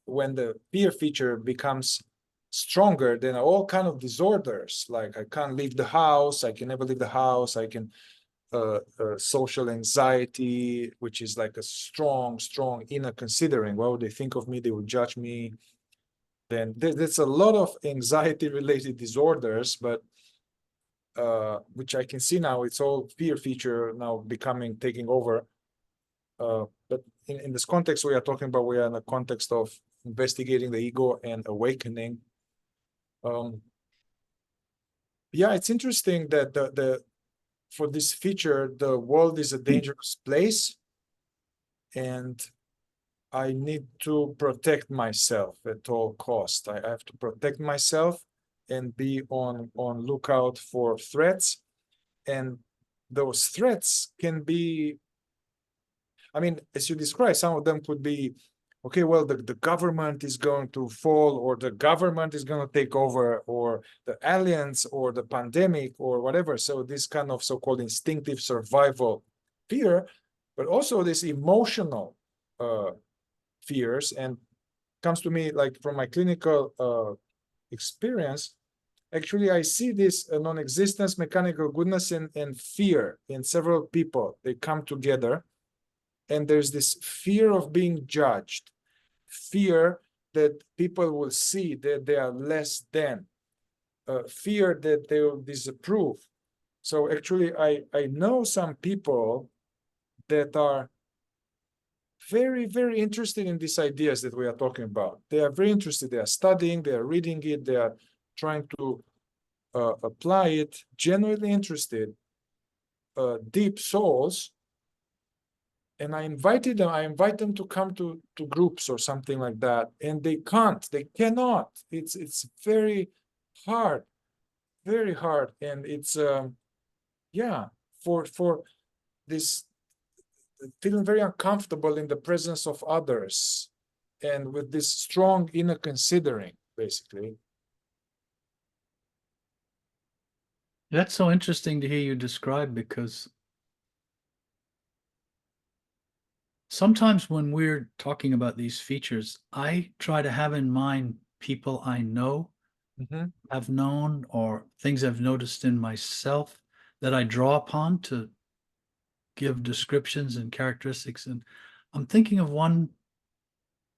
When the fear feature becomes stronger than all kind of disorders, like I can't leave the house, I can never leave the house, I can social anxiety, which is like a strong inner considering, what would they think of me, they will judge me. Then there's a lot of anxiety related disorders, but which I can see now, it's all fear feature now taking over. But in this context we are talking about, we are in a context of investigating the ego and awakening. Yeah, it's interesting that for this feature, the world is a dangerous place, and I need to protect myself at all costs. I have to protect myself and be on lookout for threats. And those threats can be, I mean, as you described, some of them could be, okay, well, the government is going to fall, or the government is going to take over, or the aliens, or the pandemic, or whatever. So this kind of so-called instinctive survival fear, but also this emotional fears. And comes to me like from my clinical experience, actually I see this non-existence, mechanical goodness, and fear in several people. They come together, and there's this fear of being judged, fear that people will see that they are less than, fear that they will disapprove. So actually I know some people that are very, very interested in these ideas that we are talking about. They are very interested. They are studying, they are reading it, they are trying to apply it, genuinely interested, deep souls. And I invite them to come to groups or something like that, and they cannot. It's very hard, and it's yeah, for this feeling very uncomfortable in the presence of others, and with this strong inner considering, basically. That's so interesting to hear you describe, because sometimes when we're talking about these features, I try to have in mind people I know, have known, or things I've noticed in myself that I draw upon to give descriptions and characteristics. And I'm thinking of one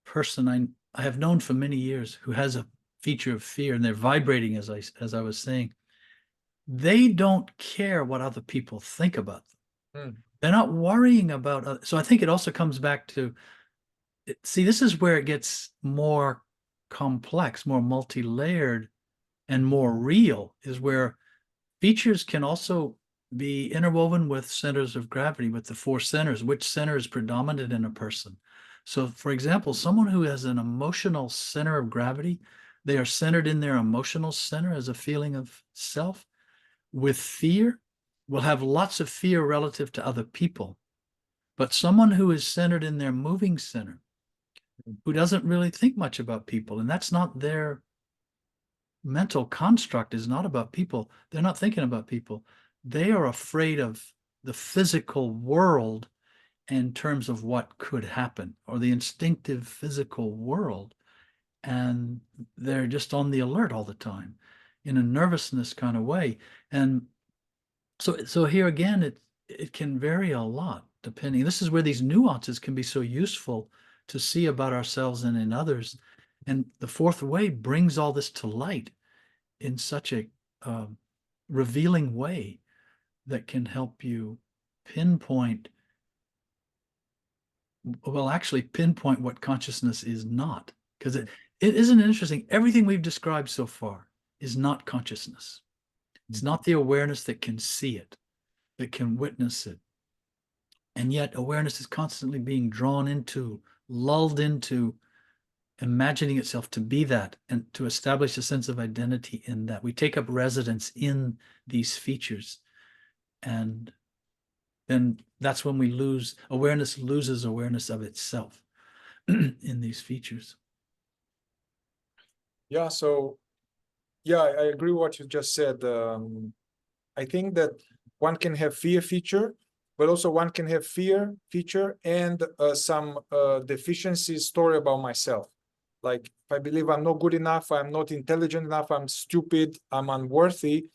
person I have known for many years who has a feature of fear, and they're vibrating, as I was saying. They don't care what other people think about them. They're not worrying about. So I think it also comes back to, see, this is where it gets more complex, more multi-layered, and more real, is where features can also be interwoven with centers of gravity, with the four centers, which center is predominant in a person. So, for example, someone who has an emotional center of gravity, they are centered in their emotional center as a feeling of self. With fear, will have lots of fear relative to other people. But someone who is centered in their moving center, who doesn't really think much about people, and that's not their mental construct, is not about people. They're not thinking about people. They are afraid of the physical world in terms of what could happen, or the instinctive physical world. And they're just on the alert all the time in a nervousness kind of way. And so here again, it can vary a lot depending. This is where these nuances can be so useful to see about ourselves and in others. And the fourth way brings all this to light in such a revealing way that can help you pinpoint, well, actually pinpoint what consciousness is not. Because it isn't interesting. Everything we've described so far is not consciousness. It's not the awareness that can see it, that can witness it. And yet awareness is constantly being drawn into, lulled into, imagining itself to be that, and to establish a sense of identity in that. We take up residence in these features. And then that's when we loses awareness of itself in these features. Yeah, so yeah, I agree with what you just said. I think that one can have fear feature, but also one can have fear feature and some deficiency story about myself. Like if I believe I'm not good enough, I'm not intelligent enough, I'm stupid, I'm unworthy,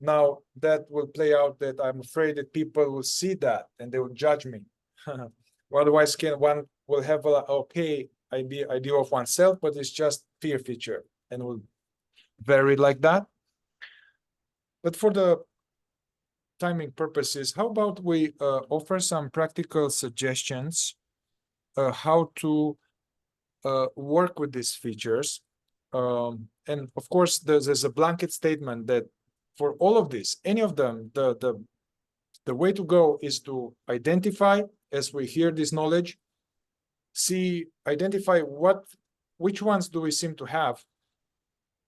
now that will play out that I'm afraid that people will see that and they will judge me. Otherwise, one will have a okay idea of oneself, but it's just fear feature and will vary like that. But for the timing purposes, how about we offer some practical suggestions how to work with these features. And of course, there's a blanket statement that for all of this, any of them, the way to go is to identify, as we hear this knowledge, identify which ones do we seem to have,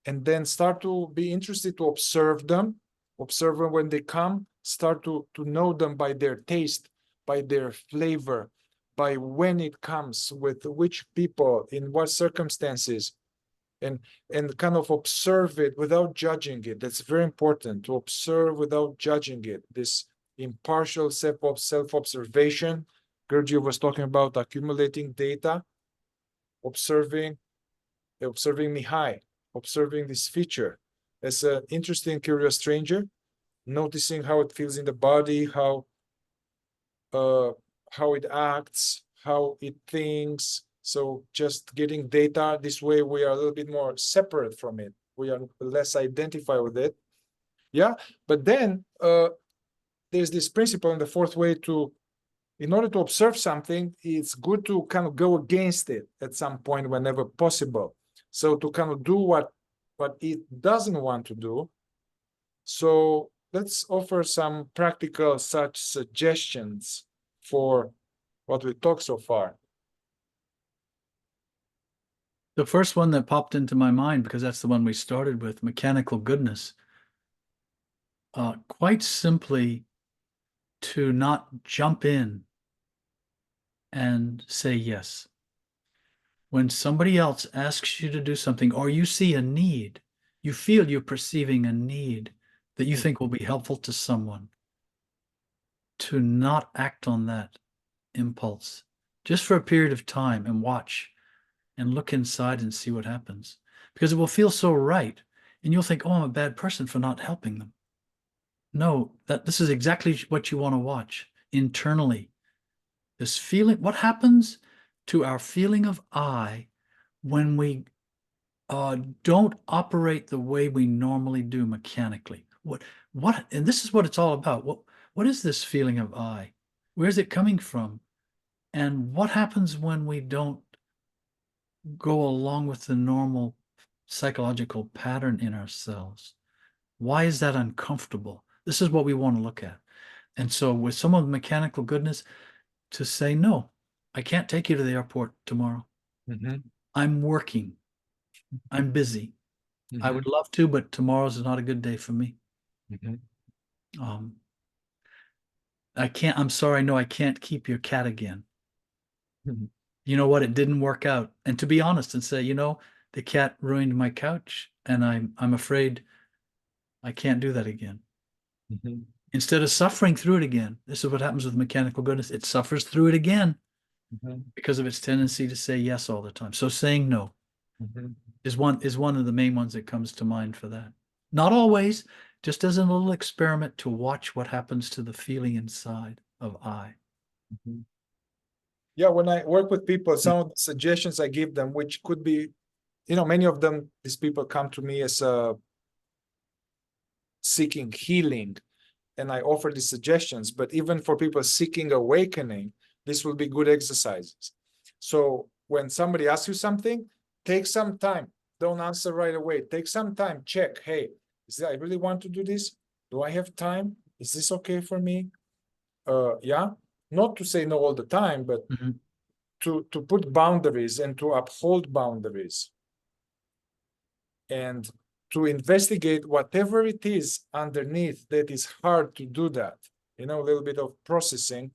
and then start to be interested to observe them when they come, start to know them by their taste, by their flavor, by when it comes, with which people, in what circumstances, and kind of observe it without judging it. That's very important, to observe without judging it. This impartial self-observation. Gurdjieff was talking about accumulating data, observing Mihai, observing this feature as an interesting, curious stranger, noticing how it feels in the body, how it acts, how it thinks. So just getting data this way, we are a little bit more separate from it. We are less identified with it. Yeah, but then there's this principle in the fourth way in order to observe something, it's good to kind of go against it at some point whenever possible. So to kind of do what it doesn't want to do. So let's offer some practical such suggestions for what we talked so far? The first one that popped into my mind, because that's the one we started with, mechanical goodness. Quite simply, to not jump in and say yes. When somebody else asks you to do something, or you see a need, you feel you're perceiving a need that you think will be helpful to someone, to not act on that impulse just for a period of time and watch and look inside and see what happens, because it will feel so right and you'll think, oh, I'm a bad person for not helping them. No, this is exactly what you want to watch internally. This feeling, what happens to our feeling of I when we don't operate the way we normally do mechanically? And this is what it's all about. What is this feeling of I? Where's it coming from? And what happens when we don't go along with the normal psychological pattern in ourselves? Why is that uncomfortable? This is what we want to look at. And so with some of the mechanical goodness, to say, no, I can't take you to the airport tomorrow. I'm working. I'm busy. I would love to, but tomorrow's not a good day for me. I can't, I'm sorry, no, I can't keep your cat again. You know what? It didn't work out. And to be honest and say, the cat ruined my couch and I'm afraid I can't do that again. Instead of suffering through it again, this is what happens with mechanical goodness. It suffers through it again because of its tendency to say yes all the time. So saying no is one of the main ones that comes to mind for that. Not always, just as a little experiment to watch what happens to the feeling inside of I. Yeah, when I work with people, some of the suggestions I give them, which could be, many of them, these people come to me as seeking healing, and I offer these suggestions. But even for people seeking awakening, this will be good exercises. So when somebody asks you something, take some time. Don't answer right away. Take some time. Check. Hey, I really want to do this? Do I have time? Is this okay for me? Yeah. Not to say no all the time, but to put boundaries and to uphold boundaries. And to investigate whatever it is underneath that is hard to do that. A little bit of processing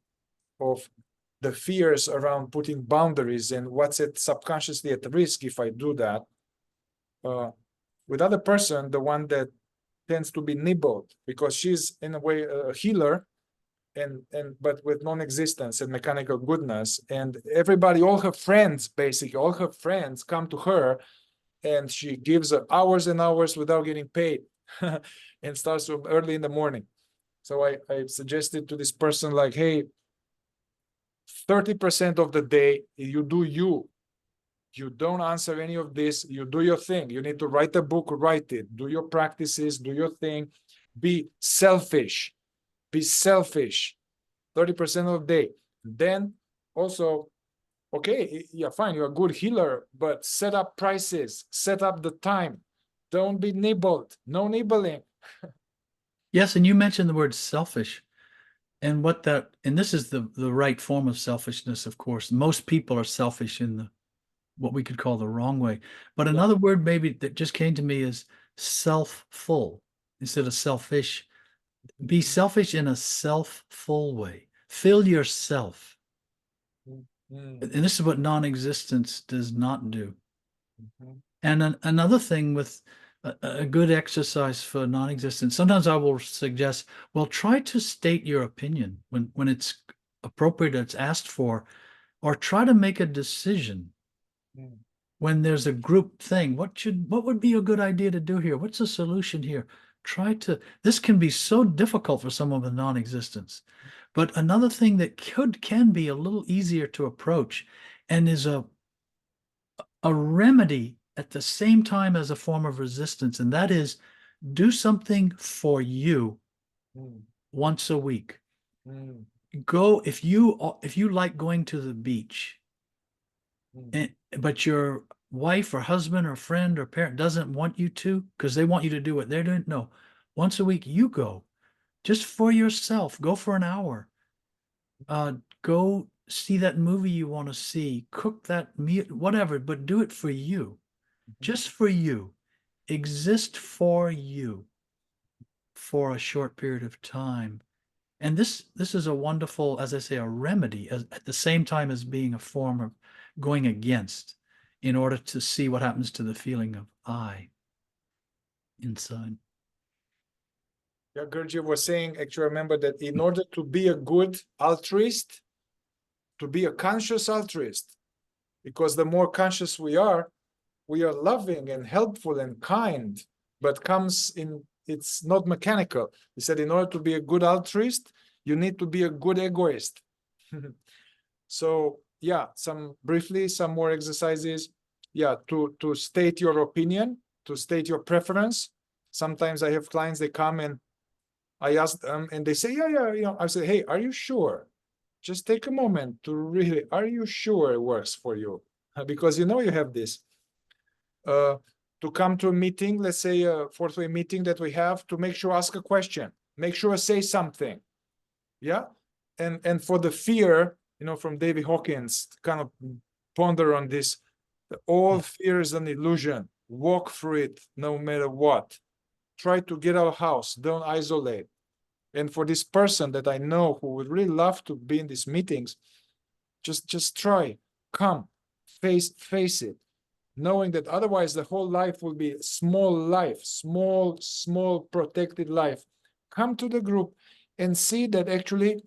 of the fears around putting boundaries and what's it subconsciously at risk if I do that. With other person, the one that tends to be nibbled because she's in a way a healer, but with non-existence and mechanical goodness, and everybody, all her friends come to her, and she gives hours and hours without getting paid and starts from early in the morning. So I suggested to this person, like, hey, 30% of the day you do you don't answer any of this, you do your thing. You need to write a book, write it, do your practices, do your thing, be selfish 30% of the day. Then also, okay, yeah, fine, you're a good healer, but set up prices, set up the time. Don't be nibbled. No nibbling. Yes, and you mentioned the word selfish. And this is the right form of selfishness, of course. Most people are selfish in what we could call the wrong way. But another word maybe that just came to me is self-full instead of selfish. Be selfish in a self-full way. Fill yourself. And this is what non-existence does not do. And another thing with a good exercise for non-existence, sometimes I will suggest, well, try to state your opinion when it's appropriate, it's asked for, or try to make a decision. When there's a group thing, what would be a good idea to do here? What's the solution here? This can be so difficult for someone with non-existence. But another thing that can be a little easier to approach and is a remedy at the same time as a form of resistance, and that is do something for you once a week. Go, if you like going to the beach, but your wife or husband or friend or parent doesn't want you to because they want you to do what they're doing. No, once a week you go just for yourself. Go for an hour. Go see that movie you want to see, cook that meal, whatever, but do it for you, just for you. Exist for you for a short period of time. And this is a wonderful, as I say, a remedy at the same time as being a form of going against, in order to see what happens to the feeling of I inside. Yeah, Gurdjieff was saying, actually, remember that in order to be a good altruist, to be a conscious altruist, because the more conscious we are loving and helpful and kind, but it's not mechanical. He said, in order to be a good altruist, you need to be a good egoist. So yeah, some more exercises. Yeah, to state your opinion, to state your preference. Sometimes I have clients, they come and I ask them and they say, yeah, I say, hey, are you sure? Just take a moment to really, are you sure it works for you? Because you have this. To come to a meeting, let's say a fourth-way meeting that we have, to make sure ask a question, make sure say something. Yeah. And for the fear, from David Hawkins, kind of ponder on this. All fear is an illusion. Walk through it no matter what. Try to get out of the house. Don't isolate. And for this person that I know who would really love to be in these meetings, just try, come, face it, knowing that otherwise the whole life will be small, protected life. Come to the group and see that actually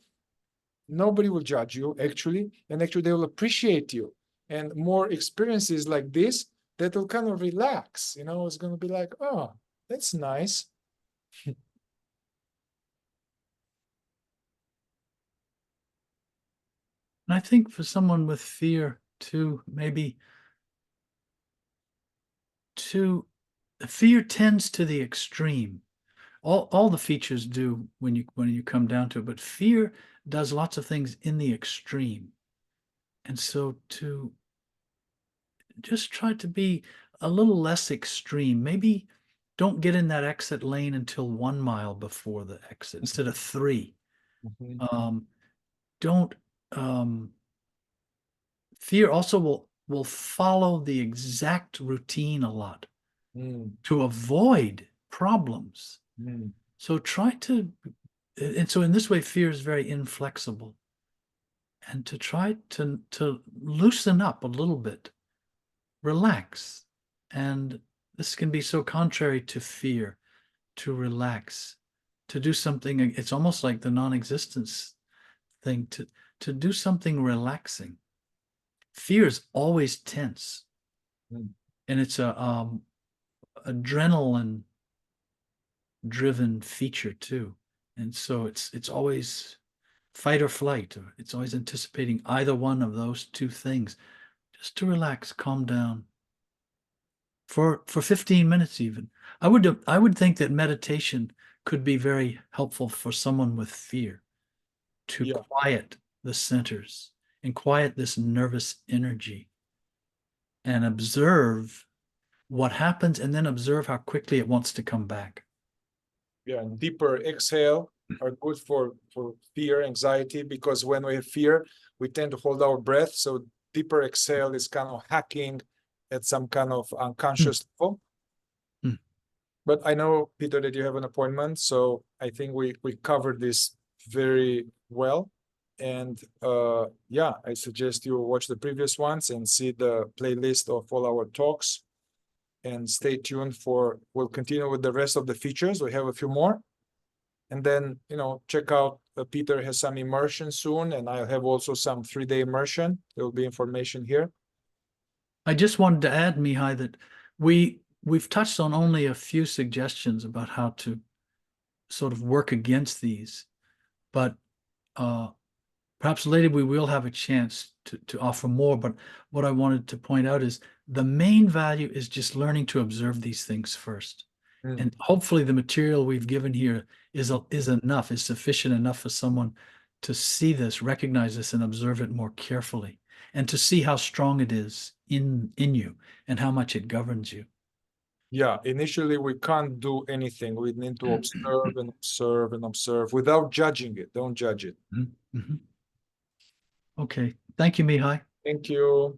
nobody will judge you, and actually they will appreciate you. And more experiences like this, that will kind of relax, it's going to be like, oh, that's nice. And I think for someone with fear too, maybe fear tends to the extreme. All the features do when you come down to it, but fear does lots of things in the extreme. And so to just try to be a little less extreme, maybe don't get in that exit lane until 1 mile before the exit instead of 3. Don't fear also will follow the exact routine a lot to avoid problems. So try to, and so in this way, fear is very inflexible. And to try to loosen up a little bit, relax. And this can be so contrary to fear, to relax, to do something. It's almost like the non-existence thing, to do something relaxing. Fear is always tense. And it's a adrenaline driven feature too. And so it's always fight or flight, or it's always anticipating either one of those two things. Just to relax, calm down for 15 minutes even. I would think that meditation could be very helpful for someone with fear, to quiet the centers and quiet this nervous energy and observe what happens, and then observe how quickly it wants to come back. Yeah, and deeper exhale are good for fear, anxiety, because when we have fear, we tend to hold our breath. So deeper exhale is kind of hacking at some kind of unconscious level. But I know, Peter, that you have an appointment, so I think we covered this very well. And yeah, I suggest you watch the previous ones and see the playlist of all our talks. And stay tuned we'll continue with the rest of the features. We have a few more. And then, check out, Peter has some immersion soon, and I'll have also some 3-day immersion. There will be information here. I just wanted to add, Mihai, that we've touched on only a few suggestions about how to sort of work against these, but perhaps later we will have a chance to offer more. But what I wanted to point out is the main value is just learning to observe these things first. And hopefully the material we've given here is enough, is sufficient enough for someone to see this, recognize this, and observe it more carefully, and to see how strong it is in you and how much it governs you. Yeah, initially we can't do anything. We need to observe and observe and observe without judging it. Don't judge it. Okay. Thank you, Mihai. Thank you.